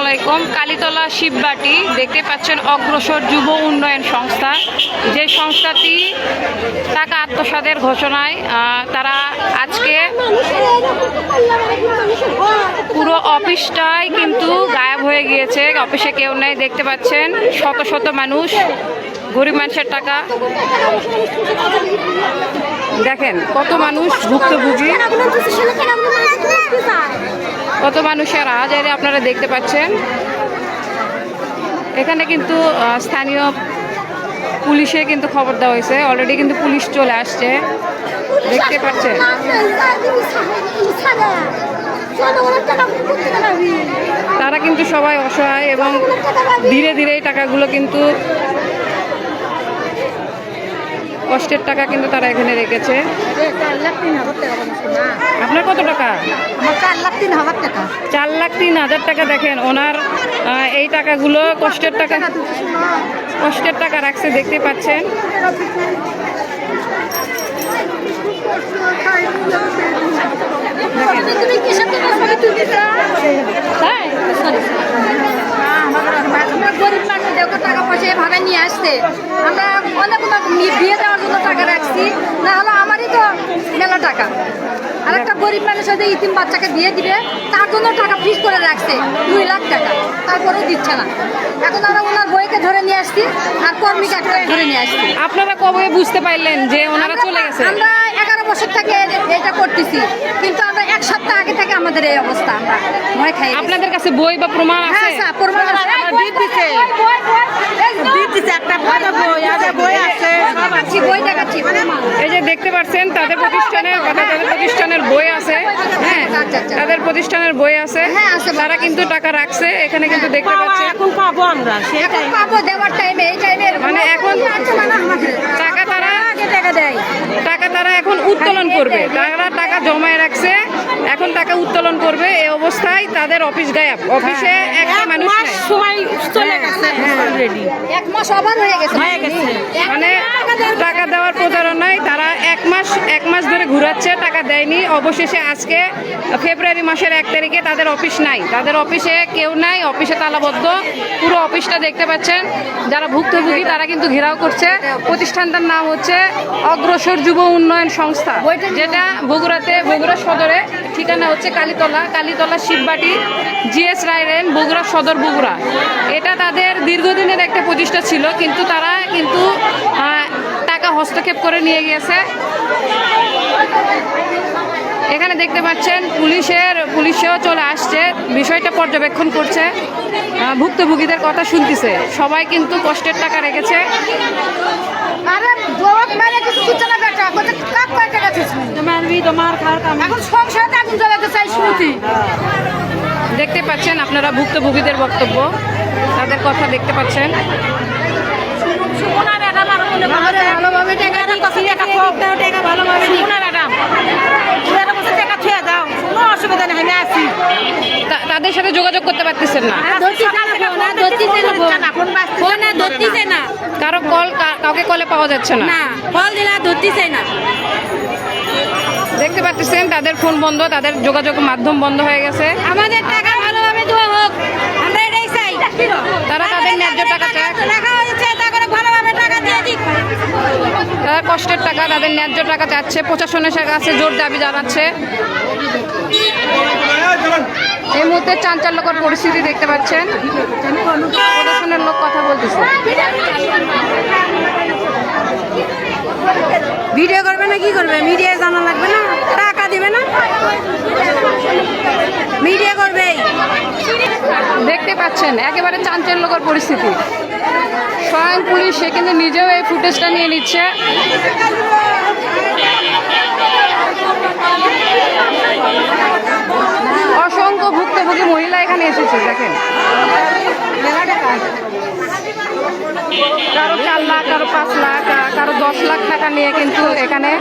আলাইকুম। কালীতলা শিববাটি দেখতে পাচ্ছেন অগ্রসর যুব উন্নয়ন সংস্থা, যে সংস্থাটি টাকা আত্মসাতের ঘোষণায় তারা আজকে পুরো অফিসটাই কিন্তু গায়েব হয়ে গিয়েছে। অফিসে কেউ নেই, দেখতে পাচ্ছেন শত শত মানুষ, গরিব মানুষের টাকা। দেখেন কত মানুষ ভুক্তভোগী, কত মানুষের আহাজারি আপনারা দেখতে পাচ্ছেন। এখানে কিন্তু স্থানীয় পুলিশে কিন্তু খবর দেওয়া হয়েছে, অলরেডি কিন্তু পুলিশ চলে আসছে, দেখতে পাচ্ছেন। তারা কিন্তু সবাই অসহায় এবং ধীরে ধীরে এই টাকাগুলো কিন্তু কষ্টের টাকা কিন্তু তারা এখানে রেখেছে। আপনার কত টাকা? 4,03,000 টাকা। দেখেন ওনার এই টাকাগুলো কষ্টের টাকা রাখছে, দেখতে পাচ্ছেন। গরিব মানুষ টাকা পয়সা এভাবে নিয়ে আসতে, আমরা অনেক বিয়ে দেওয়ার জন্য টাকা রাখছি, না হলে আমারই তো মেলা টাকা। আর একটা গরিব মানুষ হয়তো ইতিম বাচ্চাকে বিয়ে দিবে, তার জন্য টাকা ফিক্স করে রাখছে 2 লাখ টাকা, তারপরেও দিচ্ছে না। এখন আমরা ওনার বইকে ধরে নিয়ে আসছি আর কর্মীকে ধরে নিয়ে আসছি। আপনারা কবে বুঝতে পারলেন যে ওনারা চলে গেছে? আমরা 11 বছর থেকে এটা করতেছি, কিন্তু আমরা 1 সপ্তাহ আগে থেকে আমাদের এই অবস্থা, আমরা ভয় খাই। আপনাদের কাছে বই বা প্রমাণ আছে? হ্যাঁ স্যার, প্রমাণ আছে। একটা বই আছে, বই দেখাচ্ছি। এই যে দেখতে পাচ্ছেন তাদের প্রতিষ্ঠানের বই আছে। হ্যাঁ, তাদের প্রতিষ্ঠানের বই আছে, তারা কিন্তু টাকা রাখছে এখানে, কিন্তু দেখতে পাচ্ছেন। এখন পাবো আমরা, সেটাই পাবো দেওয়ার টাইমে, এই টাইমে মানে এখন টাকা তারা এখন উত্তোলন করবে। তারা টাকা জমায় রাখছে, এখন টাকা উত্তোলন করবে। এই অবস্থায় তাদের অফিস গায়েব, অফিসে একটা মানুষ সময় চলে গেছে, অলরেডি 1 মাস ওভার হয়ে গেছে। মানে টাকা দেওয়ার প্রতারণায় তারা এক মাস ধরে ঘুরাচ্ছে, টাকা দেয়নি। অবশেষে আজকে ফেব্রুয়ারি মাসের 1 তারিখে তাদের অফিস নাই, তাদের অফিসে কেউ নাই, অফিসে তালাবদ্ধ। পুরো অফিসটা দেখতে পাচ্ছেন। যারা ভুক্তভোগী তারা কিন্তু ঘেরাও করছে। প্রতিষ্ঠানটার নাম হচ্ছে অগ্রসর যুব উন্নয়ন সংস্থা, যেটা বগুড়া সদরে। ঠিকানা হচ্ছে কালীতলা শিববাটি, জিএস রায় লেন, বগুড়া সদর, বগুড়া। এটা তাদের দীর্ঘদিনের একটা প্রতিষ্ঠা ছিল, কিন্তু তারা কিন্তু টাকা হস্তক্ষেপ করে নিয়ে গিয়েছে। এখানে দেখতে পাচ্ছেন পুলিশেও চলে আসছে, বিষয়টা পর্যবেক্ষণ করছে, ভুক্তভোগীদের কথা শুনতেছে। সবাই কিন্তু কষ্টের টাকা রেখেছে। দেখতে পাচ্ছেন আপনারা ভুক্তভোগীদের বক্তব্য, তাদের কথা দেখতে পাচ্ছেন। তাদের সাথে যোগাযোগ করতে পারতেছেন না, কাউকে কলে পাওয়া যাচ্ছে না, দেখতে পাচ্ছেন তাদের ফোন বন্ধ, তাদের যোগাযোগ মাধ্যম বন্ধ হয়ে গেছে। আমাদের টাকা ভালোভাবে দেওয়া হোক, আমরা এটাই চাই। তারা তাদের ন্যায্য টাকা চায়, তারা কষ্টের টাকা, তাদের ন্যায্য টাকা চাচ্ছে, প্রশাসনের কাছে জোর দাবি জানাচ্ছে। এই মুহূর্তে চাঞ্চল্যকর পরিস্থিতি দেখতে পাচ্ছেন, প্রশাসনের লোক কথা বলতেছে। ভিডিও করবে না, কি করবে? মিডিয়ায় জানা লাগবে না, টাকা দিবে না, মিডিয়া করবে। দেখতে পাচ্ছেন একেবারে চাঞ্চল্যকর পরিস্থিতি। স্বয়ং পুলিশ সে কিন্তু নিজেও এই ফুটেজটা নিয়ে নিচ্ছে। অসংখ্য ভুক্তভোগী মহিলা এখানে এসেছে, দেখেন। কারো 4 লাখ, কারো 5 লাখ, কারো 10 লাখ টাকা নিয়ে কিন্তু এখানে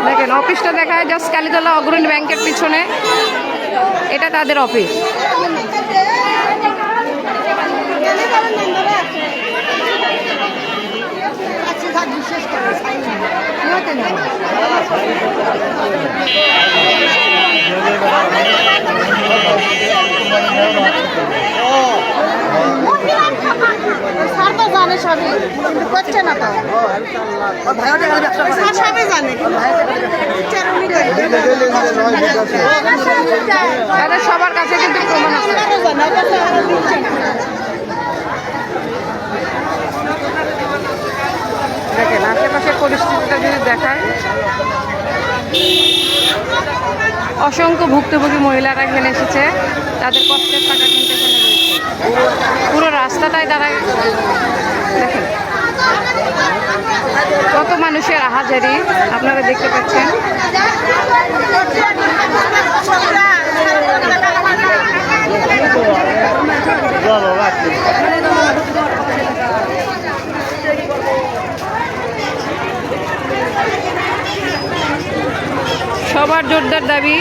দেখেন। অফিসটা দেখায় জাস্ট কালীতলা অগ্রণী ব্যাংকের পিছনে, এটা তাদের অফিস। বিশেষ করে সবই কিন্তু করছে না তো সবই জানে তাদের সবার কাছে কিন্তু প্রমাণ আছে। দেখেন আশেপাশের পরিস্থিতিটা যদি দেখায়, অসংখ্য ভুক্তভোগী মহিলারা এখানে এসেছে, তাদের কষ্টের টাকা কিন্তু এখানে রয়েছে। পুরো রাস্তাটাই তারা দেখেন কত মানুষের আহাজারি আপনারা দেখতে পাচ্ছেন। সবার জোরদার দাবি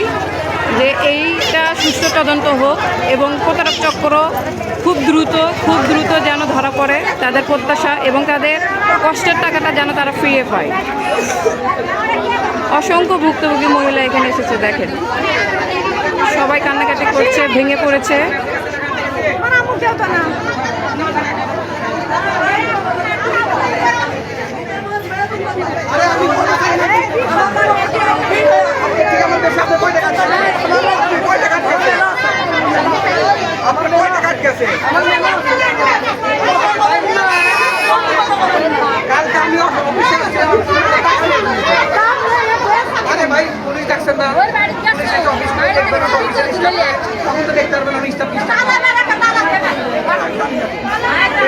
যে এইটা সুষ্ঠু তদন্ত হোক এবং প্রতারক চক্র খুব দ্রুত যেন ধরা পড়ে, তাদের প্রত্যাশা এবং তাদের কষ্টের টাকাটা যেন তারা ফিরিয়ে পায়। অসংখ্য ভুক্তভোগী মহিলা এখানে এসেছে, দেখেন সবাই কান্নাকাটি করছে, ভেঙে পড়েছে।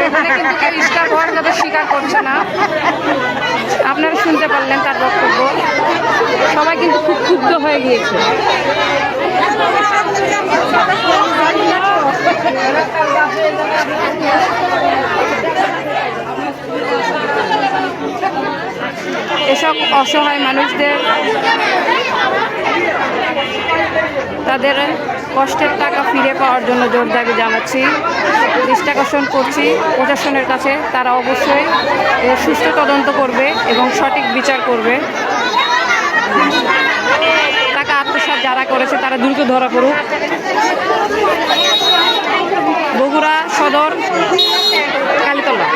এখানে কিন্তু কেউ স্টাফ হওয়ার কথা স্বীকার করছে না। আপনারা শুনতে পারলেন তার বক্তব্য। সবাই কিন্তু খুব ক্ষুব্ধ হয়ে গিয়েছে। এসব অসহায় মানুষদের তাদের কষ্টের টাকা ফিরে পাওয়ার জন্য জোর দাবি জানাচ্ছি, দৃষ্টি আকর্ষণ করছি প্রশাসনের কাছে। তারা অবশ্যই সুষ্ঠু তদন্ত করবে এবং সঠিক বিচার করবে। টাকা আত্মসাৎ যারা করেছে তারা দ্রুত ধরা পড়ুক। বগুড়া সদর, কালীতলা।